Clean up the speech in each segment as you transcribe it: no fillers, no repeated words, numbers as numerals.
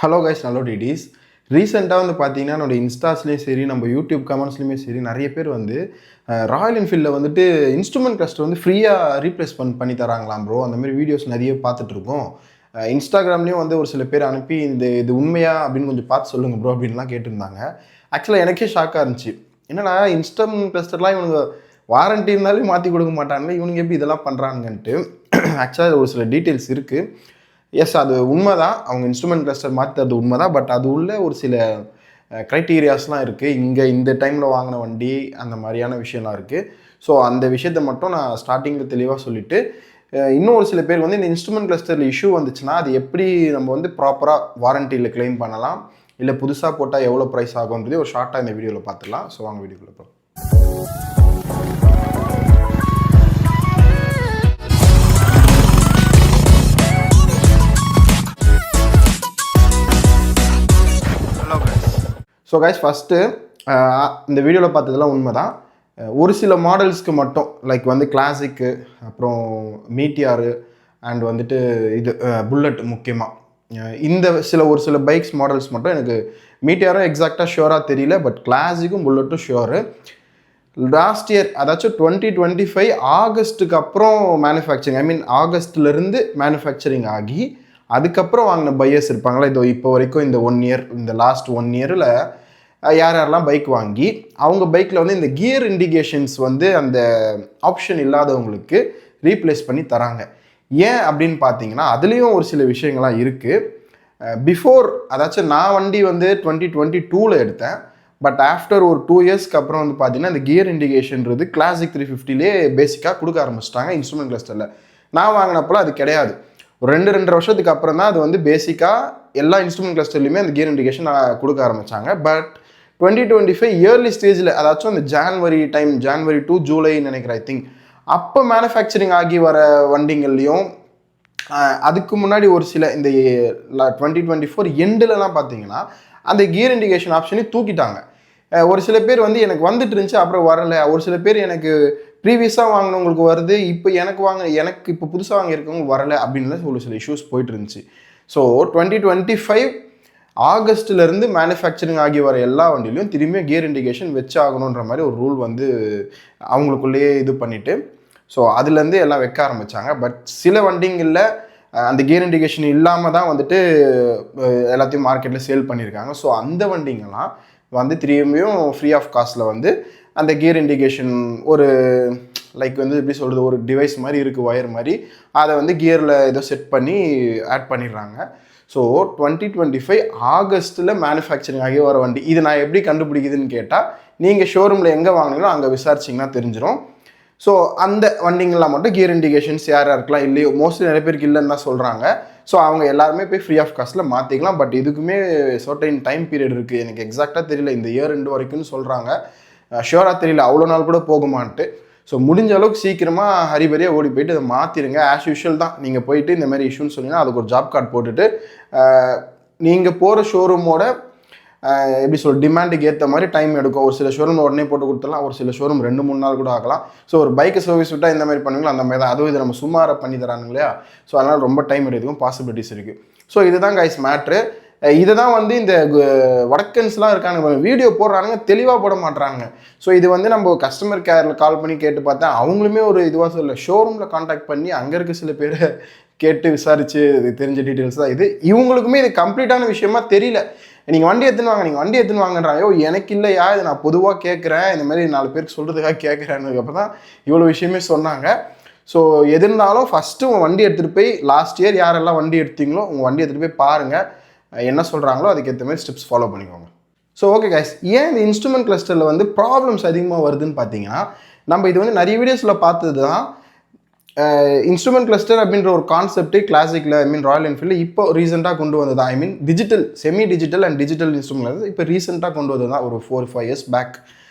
Hello guys, நல்ல டிடிஸ். ரீசெண்டாக வந்து பார்த்தீங்கன்னா என்னோட இன்ஸ்டாஸ்லேயும் சரி, நம்ம யூடியூப் கமெண்ட்ஸ்லையுமே சரி, நிறைய பேர் வந்து ராயல் என்ஃபீல்டில் வந்துட்டு இன்ஸ்ட்ருமெண்ட் கிளஸ்டர் வந்து ஃப்ரீயாக ரீப்ளேஸ் பண்ணி தராங்களாம் ப்ரோ. அந்த மாதிரி வீடியோஸ் நிறைய பார்த்துட்ருக்கோம். இன்ஸ்டாகிராம்லேயும் வந்து ஒரு சில பேர் அனுப்பி இது உண்மையா அப்படின்னு கொஞ்சம் பார்த்து சொல்லுங்கள் ப்ரோ அப்படின்லாம் கேட்டிருந்தாங்க. ஆக்சுவலாக எனக்கே ஷாக்காக இருந்துச்சு. என்னன்னா இன்ஸ்ட்ருமெண்ட் கிளஸ்டர்லாம் இவனுங்க வாரண்ட்டி இருந்தாலே மாற்றி கொடுக்க மாட்டாங்களே, இவனுங்க எப்படி இதெல்லாம் பண்ணுறாங்கன்ட்டு. ஆக்சுவலாக ஒரு சில டீட்டெயில்ஸ் இருக்குது. எஸ், அது உண்மை தான். அவங்க இன்ஸ்ட்ருமெண்ட் கிளஸ்டர் மாற்றுறது உண்மை தான். பட் அது உள்ள ஒரு சில க்ரைட்டீரியாஸ்லாம் இருக்குது. இந்த டைமில் வாங்கின வண்டி அந்த மாதிரியான விஷயம்லாம் இருக்குது. ஸோ அந்த விஷயத்தை மட்டும் நான் ஸ்டார்டிங்கில் தெளிவாக சொல்லிவிட்டு, இன்னும் ஒரு சில பேர் வந்து இந்த இன்ஸ்ட்ருமெண்ட் கிளஸ்டரில் இஷ்யூ வந்துச்சுன்னா அது எப்படி நம்ம வந்து ப்ராப்பராக வாரண்டியில் கிளைம் பண்ணலாம், இல்லை புதுசாக போட்டால் எவ்வளோ ப்ரைஸ் ஆகும்ன்றதே ஒரு ஷார்ட்டாக இந்த வீடியோவில் பார்த்துடலாம். ஸோ வாங்க வீடியோக்குள்ள போகலாம். ஸோ கைஸ், ஃபஸ்ட்டு இந்த வீடியோவில் பார்த்ததெல்லாம் உண்மை தான். ஒரு சில மாடல்ஸ்க்கு மட்டும், லைக் வந்து கிளாசிக்கு, அப்புறம் மீட்டியாரு அண்ட் வந்துட்டு இது புல்லட் முக்கியமாக, இந்த ஒரு சில பைக்ஸ் மாடல்ஸ் மட்டும் எனக்கு மீட்டியாரும் எக்ஸாக்டாக ஷியோராக தெரியல. பட் கிளாசிக்கும் புல்லட்டும் ஷியோரு. லாஸ்ட் இயர், அதாச்சும் 2025 ஆகஸ்ட்டுக்கு அப்புறம் மேனுஃபேக்சரிங், ஐ மீன் ஆகஸ்ட்லேருந்து மேனுஃபேக்சரிங் ஆகி அதுக்கப்புறம் வாங்கின பையர்ஸ் இருப்பாங்களா, இதோ இப்போ வரைக்கும் இந்த 1 இயர், இந்த லாஸ்ட் 1 இயரில் யாரெல்லாம் பைக் வாங்கி அவங்க பைக்கில் வந்து இந்த கியர் இண்டிகேஷன்ஸ் வந்து அந்த ஆப்ஷன் இல்லாதவங்களுக்கு ரீப்ளேஸ் பண்ணி தராங்க. ஏன் அப்படின்னு பார்த்தீங்கன்னா அதுலேயும் ஒரு சில விஷயங்கள்லாம் இருக்குது. பிஃபோர், அதாச்சும் நான் வண்டி வந்து 2022 எடுத்தேன். பட் ஆஃப்டர் ஒரு 2 இயர்ஸ்க்கு அப்புறம் வந்து பார்த்தீங்கன்னா இந்த கியர் இண்டிகேஷன்றது கிளாசிக் 350லே பேசிக்காக கொடுக்க ஆரம்பிச்சிட்டாங்க இன்ஸ்ட்ருமெண்ட் கிளஸ்டரில். நான் வாங்கினப்போலாம் அது கிடையாது. ஒரு 2-2.5 வருஷத்துக்கு அப்புறம் தான் அது வந்து பேசிக்காக எல்லா இன்ஸ்ட்ருமெண்ட் கிளஸ்டர்லையுமே அந்த கியர் இண்டிகேஷன் கொடுக்க ஆரம்பித்தாங்க. பட் 2025 இயர்லி ஸ்டேஜில், அதாச்சும் அந்த ஜான்வரி டு ஜூலைன்னு நினைக்கிறேன், ஐ திங்க், அப்போ மேனுஃபேக்சரிங் ஆகி வர வண்டிங்கள்லையும் அதுக்கு முன்னாடி ஒரு சில இந்த 2024 எண்டுலலாம் பார்த்தீங்கன்னா அந்த கியர் இண்டிகேஷன் ஆப்ஷனையும் தூக்கிட்டாங்க. ஒரு சில பேர் வந்து எனக்கு வந்துட்டு இருந்துச்சு, அப்புறம் வரலை. ஒரு சில பேர் எனக்கு ப்ரீவியஸாக வாங்கினவங்களுக்கு வருது, இப்போ எனக்கு இப்போ புதுசாக வாங்கியிருக்கவங்க வரலை அப்படின்னு ஒரு சில இஷ்யூஸ் போயிட்டு இருந்துச்சு. ஸோ 2025 ஆகஸ்ட்லேருந்து மேனுஃபேக்சரிங் ஆகி வர எல்லா வண்டியிலையும் திரும்பியும் கியர் இண்டிகேஷன் வச்சாகணுன்ற மாதிரி ஒரு ரூல் வந்து அவங்களுக்குள்ளேயே இது பண்ணிவிட்டு, ஸோ அதுலேருந்து எல்லாம் வைக்க ஆரம்பித்தாங்க. பட் சில வண்டிங்களில் அந்த கியர் இண்டிகேஷன் இல்லாமல் தான் வந்துட்டு எல்லாத்தையும் மார்க்கெட்டில் சேல் பண்ணியிருக்காங்க. ஸோ அந்த வண்டிங்கெல்லாம் வந்து திரும்பியும் ஃப்ரீ ஆஃப் காஸ்ட்டில் வந்து அந்த கியர் இண்டிகேஷன் ஒரு லைக் வந்து எப்படி சொல்கிறது, ஒரு டிவைஸ் மாதிரி இருக்குது, ஒயர் மாதிரி, அதை வந்து கியரில் ஏதோ செட் பண்ணி ஆட் பண்ணிடுறாங்க. ஸோ 2025 ஆகஸ்ட்டில் மேனுஃபேக்சரிங் ஆகி வர வண்டி இது நான் எப்படி கண்டுபிடிக்குதுன்னு கேட்டால், நீங்கள் ஷோரூமில் எங்கே வாங்கினீங்களோ அங்கே விசாரிச்சிங்கன்னா தெரிஞ்சிடும். ஸோ அந்த வண்டிங்கெல்லாம் மட்டும் கியர் இண்டிகேஷன்ஸ் யாருக்கெல்லாம் இல்லையோ, மோஸ்ட்லி நிறைய பேருக்கு இல்லைன்னு தான் சொல்கிறாங்க. ஸோ அவங்க எல்லாருமே போய் ஃப்ரீ ஆஃப் காஸ்ட்டில் மாற்றிக்கலாம். பட் இதுக்குமே சர்டைன் டைம் பீரியட் இருக்குது. எனக்கு எக்ஸாக்டாக தெரியல, இந்த இயர் எண்டு வரைக்கும்னு சொல்கிறாங்க. ஷியோராக தெரியல அவ்வளோ நாள் கூட போகுமான்ட்டு. ஸோ முடிஞ்ச அளவுக்கு சீக்கிரமாக ஹரிபரியாக ஓடி போயிட்டு அதை மாற்றிடுங்க. ஆஸ் யூஷுவல் தான், நீங்கள் போயிட்டு இந்த மாதிரி இஷ்யூன்னு சொன்னீங்கன்னா அதுக்கு ஒரு ஜாப் கார்டு போட்டுட்டு நீங்கள் போகிற ஷோரூமோட எப்படி டிமாண்டுக்கு ஏற்ற மாதிரி டைம் எடுக்கும். ஒரு சில ஷோரூம் உடனே போட்டு கொடுத்துடலாம், ஒரு சில ஷோரூம் 2-3 நாள் கூட ஆகலாம். ஸோ ஒரு பைக்கை சர்வீஸ் விட்டால் இந்த மாதிரி பண்ணுவீங்களா, அந்த மாதிரி தான் அதுவும் இதை நம்ம சுமாராக பண்ணி தராங்க இல்லையா. ஸோ அதனால் ரொம்ப டைம் எடுக்கும், பாசிபிலிட்டிஸ் இருக்குது. ஸோ இதுதான் கைஸ் மேட்ரு. இதை தான் வந்து இந்த வடக்கன்ஸ்லாம் இருக்காங்க, வீடியோ போடுறானுங்க, தெளிவாக போட மாட்டுறாங்க. ஸோ இது வந்து நம்ம கஸ்டமர் கேரில் கால் பண்ணி கேட்டு பார்த்தா அவங்களுமே ஒரு இதுவாக சொல்ல, ஷோரூமில் கான்டாக்ட் பண்ணி அங்கே இருக்க சில பேர் கேட்டு விசாரித்து இது தெரிஞ்ச டீட்டெயில்ஸ் தான் இது. இவங்களுக்குமே இது கம்ப்ளீட்டான விஷயமா தெரியல. நீங்கள் வண்டி எடுத்துன்னு வாங்கன்றாங்க. எனக்கு இல்லையா, இது நான் பொதுவாக கேட்குறேன், இந்த மாதிரி 4 பேருக்கு சொல்கிறதுக்காக கேட்குறேன்னு அப்போ தான் இவ்வளோ விஷயமே சொன்னாங்க. ஸோ எது இருந்தாலும் ஃபஸ்ட்டு உங்கள் வண்டி எடுத்துகிட்டு போய், லாஸ்ட் இயர் யாரெல்லாம் வண்டி எடுத்தீங்களோ உங்கள் வண்டி எடுத்துகிட்டு போய் பாருங்கள், என்ன சொல்கிறாங்களோ அதுக்கேற்ற மாதிரி ஸ்டெப்ஸ் ஃபாலோ பண்ணிக்கோங்க. ஸோ ஓகே கைஸ், ஏன் இந்த இன்ஸ்ட்ருமெண்ட் கிளஸ்டரில் வந்து ப்ராப்ளம்ஸ் அதிகமாக வருதுன்னு பார்த்தீங்கன்னா, நம்ம இது வந்து நிறைய வீடியோஸில் பார்த்தது தான். இன்ஸ்ட்ருமெண்ட் கிளஸ்டர் அப்படின்ற ஒரு கான்செப்ட் கிளாசிக்கில், ஐ மீன் ராயல் என்ஃபீல்டில் இப்போ ரீசெண்டாக கொண்டு வந்தது தான். I mean digital, semi digital and digital instrument இப்போ ரீசெண்டாக கொண்டு வந்தது தான், ஒரு 4-5 இயர்ஸ் பேக்.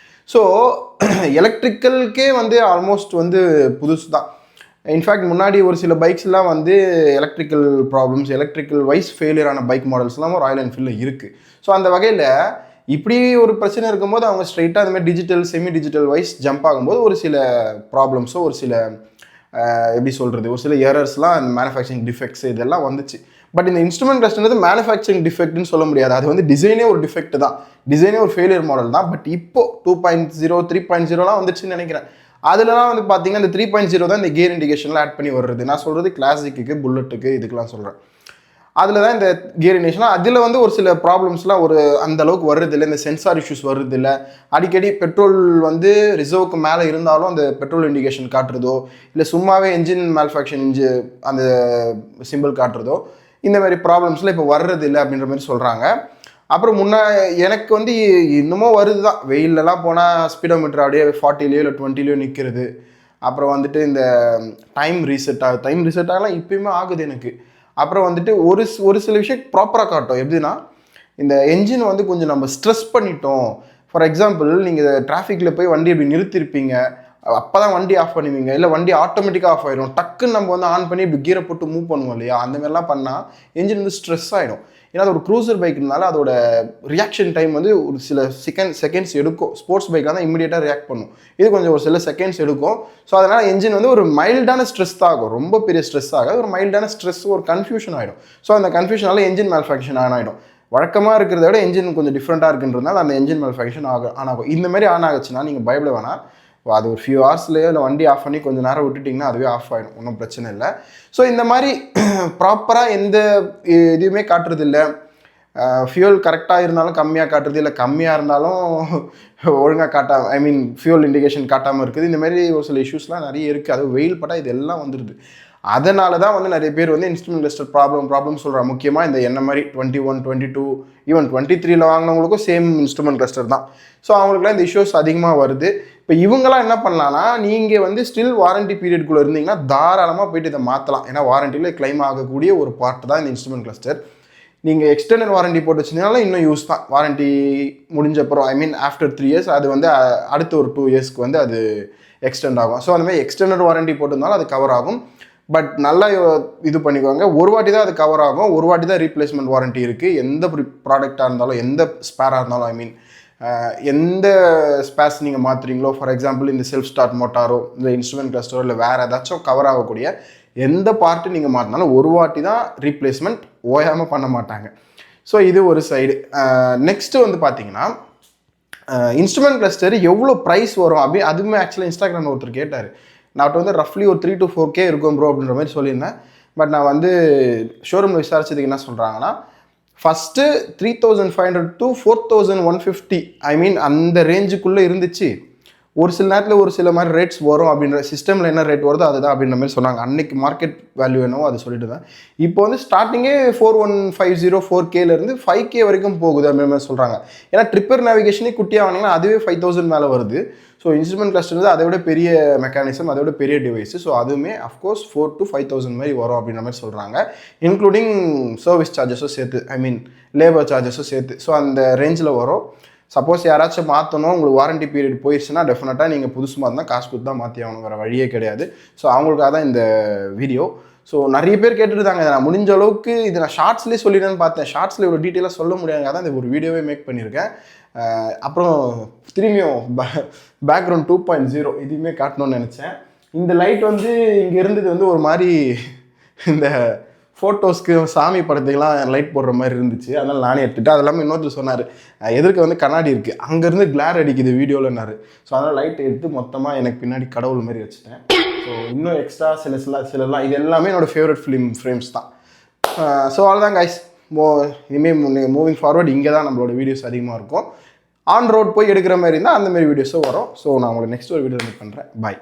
ஸோ எலக்ட்ரிக்கலுக்கே வந்து ஆல்மோஸ்ட் வந்து புதுசு தான். இன்ஃபேக்ட் முன்னாடி ஒரு சில பைக்ஸ்லாம் வந்து எலக்ட்ரிக்கல் ப்ராப்ளம்ஸ், எலக்ட்ரிக்கல் வைஸ் ஃபெயிலியரான பைக் மாடல்ஸ்லாம் ராயல் என்ஃபீல்டில் இருக்குது. ஸோ அந்த வகையில் இப்படி ஒரு பிரச்சனை இருக்கும்போது அவங்க ஸ்ட்ரைட்டாக அந்த மாதிரி digital, semi digital wise jump ஆகும்போது ஒரு சில ப்ராப்ளம்ஸோ, ஒரு சில எப்படி சொல்கிறது, ஒரு சில எரர்ஸ்லாம், அந்த மேனுஃபேக்சரிங் டிஃபெக்ட்ஸ் இதெல்லாம் வந்துச்சு. பட் இந்த இன்ஸ்ட்ருமெண்ட் கிளஸ்டர்ன்றது மேனுஃபேக்சரிங் டிஃபெக்ட்னு சொல்ல முடியாது, அது வந்து டிசைனே ஒரு டிஃபெக்ட் தான், டிசைனே ஒரு ஃபெயிலியர் மாடல் தான். பட் இப்போ 2.0 3.0லாம் வந்துச்சுன்னு நினைக்கிறேன். அதுலலாம் வந்து பார்த்தீங்கன்னா இந்த 3.0 தான் இந்த கியர் இண்டிகேஷன்லாம் ஆட் பண்ணி வருது. நான் சொல்கிறது கிளாசிக்கு, புல்லட்டுக்கு, இதுக்கெலாம் சொல்கிறேன். அதில் தான் இந்த கியர் இண்டிகேஷன், அதில் வந்து ஒரு சில ப்ராப்ளம்ஸ்லாம் ஒரு அந்த அளவுக்கு வருதில்லை, இந்த சென்சார் இஷ்யூஸ் வருதில்லை. அடிக்கடி பெட்ரோல் வந்து ரிசர்வுக்கு மேலே இருந்தாலும் அந்த பெட்ரோல் இண்டிகேஷன் காட்டுறதோ, இல்லை சும்மாவே என்ஜின் மேனுஃபேக்சரிங் அந்த சிம்பிள் காட்டுறதோ, இந்த மாதிரி ப்ராப்ளம்ஸ்லாம் இப்போ வர்றதில்லை அப்படின்ற மாதிரி சொல்கிறாங்க. அப்புறம் எனக்கு வந்து இன்னமும் வருது தான், வெயிலெலாம் போனால் ஸ்பீடோமீட்டர் அப்படியே 40லேயோ இல்லை 20லேயோ நிற்கிறது. அப்புறம் வந்துட்டு இந்த டைம் ரீசெட் ஆகலாம் இப்போயுமே ஆகுது எனக்கு. அப்புறம் வந்துட்டு ஒரு சில விஷயம் ப்ராப்பராக காட்டும். எப்படின்னா இந்த என்ஜின் வந்து கொஞ்சம் நம்ம ஸ்ட்ரெஸ் பண்ணிட்டோம். ஃபார் எக்ஸாம்பிள் நீங்கள் டிராஃபிக்கில் போய் வண்டி இப்படி நிறுத்திருப்பீங்க, அப்போ தான் வண்டி ஆஃப் பண்ணுவீங்க, இல்லை வண்டி ஆட்டோமேட்டிக்காக ஆஃப் ஆகிடும், டக்குன்னு நம்ம வந்து ஆன் பண்ணி இப்படி கீரை போட்டு மூவ் பண்ணுவோம் இல்லையா, அந்த மாதிரிலாம் பண்ணால் என்ஜின் வந்து ஸ்ட்ரெஸ் ஆகிடும். ஏன்னா அது ஒரு க்ரூசர் பைக்குனால அதோட ரியாக்ஷன் டைம் வந்து ஒரு சில செகண்ட்ஸ் எடுக்கும். ஸ்போர்ட்ஸ் பைக்காக தான் இமீடியட்டாக ரியாக்ட் பண்ணும், இது கொஞ்சம் ஒரு சில செகண்ட்ஸ் எடுக்கும். ஸோ அதனால் என்ஜின் வந்து ஒரு மைல்டான ஸ்ட்ரெஸ் தான் ஆகும், ரொம்ப பெரிய ஸ்ட்ரெஸ் ஆகாது, ஒரு மைல்டான ஸ்ட்ரெஸ், ஒரு கன்ஃபியூஷன் ஆகிடும். ஸோ அந்த கன்ஃபியூஷனால என்ஜின் மேனுஃபேக்சரிங் ஆகிடும். வழக்கமாக இருக்கிறத விட என்ஜின் கொஞ்சம் டிஃப்ரெண்ட்டாக இருக்குன்றதுனால அந்த என்ஜின் மேனுஃபேக்சரிங் ஆகும். இந்த மாதிரி ஆன் ஆகுச்சுன்னா நீங்கள் பயப்பட வேணாம், அது ஒரு ஃபியூ ஹவர்ஸ்லேயோ இல்லை வண்டி ஆஃப் பண்ணி கொஞ்சம் நேரம் விட்டுட்டிங்கன்னா அதுவே ஆஃப் ஆகிடும், ஒன்றும் பிரச்சனை இல்லை. ஸோ இந்த மாதிரி ப்ராப்பராக எந்த இதுவுமே காட்டுறதில்லை. ஃபியூல் கரெக்டாக இருந்தாலும் கம்மியாக காட்டுறது, இல்லை கம்மியாக இருந்தாலும் ஒழுங்காக காட்டாமல், ஐ மீன் ஃபியூல் இண்டிகேஷன் காட்டாமல் இருக்குது. இந்த மாதிரி ஒரு சில இஷ்யூஸ்லாம் நிறைய இருக்குது. அது வெயில் பட்டால் இது எல்லாம் வந்துடுது. அதனால தான் வந்து நிறைய பேர் வந்து இன்ஸ்ட்ருமெண்ட் கிளஸ்டர் ப்ராப்ளம் சொல்கிறாங்க. முக்கியமாக இந்த என்ன மாதிரி 21, 22, ஈவன் 23ல் வாங்கினவங்களுக்கும் சேம் இன்ஸ்ட்ருமெண்ட் கிளஸ்டர் தான். ஸோ அவங்களுக்குலாம் இந்த இஷ்யூஸ் அதிகமாக வருது. இப்போ இவங்கெல்லாம் என்ன பண்ணலான்னா, நீங்கள் வந்து ஸ்டில் வாரண்டி பீரியட்குள்ளே இருந்தீங்கன்னா தாராளமாக போய்ட்டு இதை மாற்றலாம். ஏன்னா வாரண்டியில் கிளைம் ஆகக்கூடிய ஒரு பார்ட் தான் இந்த இன்ஸ்ட்ருமெண்ட் கிளஸ்டர். நீங்கள் எக்ஸ்டெண்டட் வாரண்டி போட்டு வச்சிருந்தீங்கனால இன்னும் யூஸ் தான். வாரண்டி முடிஞ்சப்பறம், ஐ மீன் ஆஃப்டர் 3 இயர்ஸ், அது வந்து அடுத்த ஒரு 2 இயர்ஸ்க்கு வந்து அது எக்ஸ்டெண்ட் ஆகும். ஸோ அந்த மாதிரி எக்ஸ்டெண்டட் வாரண்டி போட்டிருந்தாலும் அது கவர் ஆகும். பட் நல்லா இது பண்ணிக்குவாங்க, ஒரு வாட்டி தான் அது கவர் ஆகும், ஒரு வாட்டி தான் ரீப்ளேஸ்மெண்ட் வாரண்டி இருக்குது. எந்த ப்ராடக்டாக இருந்தாலும், எந்த ஸ்பேராக இருந்தாலும், ஐ மீன் எந்த ஸ்பேர்ஸ் நீங்கள் மாற்றுறீங்களோ, ஃபார் எக்ஸாம்பிள் இந்த செல்ஃப் ஸ்டார்ட் மோட்டாரோ, இந்த இன்ஸ்ட்ருமெண்ட் கிளஸ்டரோ, இல்லை வேறு ஏதாச்சும் கவர் ஆகக்கூடிய எந்த பார்ட்டு நீங்கள் மாற்றினாலும் ஒரு வாட்டி தான் ரீப்ளேஸ்மெண்ட், ஓயாமல் பண்ண மாட்டாங்க. ஸோ இது ஒரு சைடு. நெக்ஸ்ட்டு வந்து பார்த்தீங்கன்னா இன்ஸ்ட்ருமெண்ட் கிளஸ்டர் எவ்வளோ ப்ரைஸ் வரும் அதுவுமே ஆக்சுவலாக இன்ஸ்டாகிராமில் ஒருத்தர் கேட்டார். நான் வந்து ரஃப்லி ஒரு 3 to 4K இருக்கும் ப்ரோ அப்படின்ற மாதிரி சொல்லியிருந்தேன். பட் நான் வந்து ஷோரூமில் விசாரிச்சதுக்கு என்ன சொல்கிறாங்கன்னா, ஃபஸ்ட்டு 3500 to 4150, ஐ மீன் அந்த ரேஞ்சுக்குள்ளே இருந்துச்சு. ஒரு சில நேரத்தில் ஒரு சில மாதிரி ரேட்ஸ் வரும், அப்படின்ற சிஸ்டமில் என்ன ரேட் வருதோ அதுதான் அப்படின்ற மாதிரி சொன்னாங்க. அன்னைக்கு மார்க்கெட் வேல்யூ என்னவோ அது சொல்லிட்டு தான். இப்போ வந்து ஸ்டார்டிங்கே 4150 4Kலேருந்து 5K வரைக்கும் போகுது அப்படின்ற மாதிரி சொல்கிறாங்க. ஏன்னா ட்ரிப்பர் நேவிகேஷனே குட்டியாக வாங்கினீங்கன்னா அதுவே 5000 மேலே வருது. ஸோ இன்ஸ்ட்ருமெண்ட் கிளஸ்டர் வந்து அதை விட பெரிய மெக்கானிசம், அதை விட பெரிய டிவைஸு. ஸோ அதுவுமே அஃப்கோர்ஸ் 4 to 5000 மாதிரி வரும் அப்படின்ற மாதிரி சொல்கிறாங்க, இன்க்ளூடிங் சர்வீஸ் சார்ஜஸும் சேர்த்து, ஐ மீன் லேபர் சார்ஜஸும் சேர்த்து. ஸோ அந்த ரேஞ்சில் வரும். சப்போஸ் யாராச்சும் மாற்றணும், உங்களுக்கு வாரண்டி பீரியட் போயிடுச்சுன்னா டெஃபினட்டாக நீங்கள் புதுசு இருந்தால் காசு கொடுத்து தான் மாற்றி ஆகணும், வேறு வழியே கிடையாது. ஸோ அவங்களுக்காக தான் இந்த வீடியோ. ஸோ நிறைய பேர் கேட்டுருந்தாங்க, நான் முடிஞ்ச அளவுக்கு இது நான் ஷார்ட்ஸ்லேயே சொல்லிடுறேன்னு பார்த்தேன். ஷார்ட்ஸில் ஒரு டீட்டெயிலாக சொல்ல முடியாதுங்க, தான் இந்த ஒரு வீடியோவே மேக் பண்ணியிருக்கேன். அப்புறம் திரும்பியும் பேக்ரவுண்ட் 2.0 இதுவுமே காட்டணும்னு நினச்சேன். இந்த லைட் வந்து இங்கே இருந்தது வந்து ஒரு மாதிரி இந்த ஃபோட்டோஸ்க்கு சாமி படத்துக்கெலாம் லைட் போடுற மாதிரி இருந்துச்சு, அதனால் நானே எடுத்துகிட்டு. அது இல்லாமல் இன்னொருத்தர் சொன்னார், எதிர்க்க வந்து கண்ணாடி இருக்குது, அங்கேருந்து கிளார் அடிக்குது வீடியோவில்னாரு. ஸோ அதனால் லைட் எடுத்து மொத்தமாக எனக்கு பின்னாடி கடவுள் மாதிரி வச்சுட்டேன். ஸோ இன்னும் எக்ஸ்ட்ரா சிலலாம் இது எல்லாமே என்னோடய ஃபேவரட் ஃப்ரேம்ஸ் தான். ஸோ அவ்வளோதான் கைஸ். இனிமேல் மூவிங் ஃபார்வர்ட் இங்கே தான் நம்மளோட வீடியோஸ் அதிகமாக இருக்கும். ஆன் ரோட் போய் எடுக்கிற மாதிரி இருந்தால் அந்த மாதிரி வீடியோஸும் வரும். ஸோ நான் உங்களை நெக்ஸ்ட் ஒரு வீடியோ மீட் பண்ணுறேன். பாய்.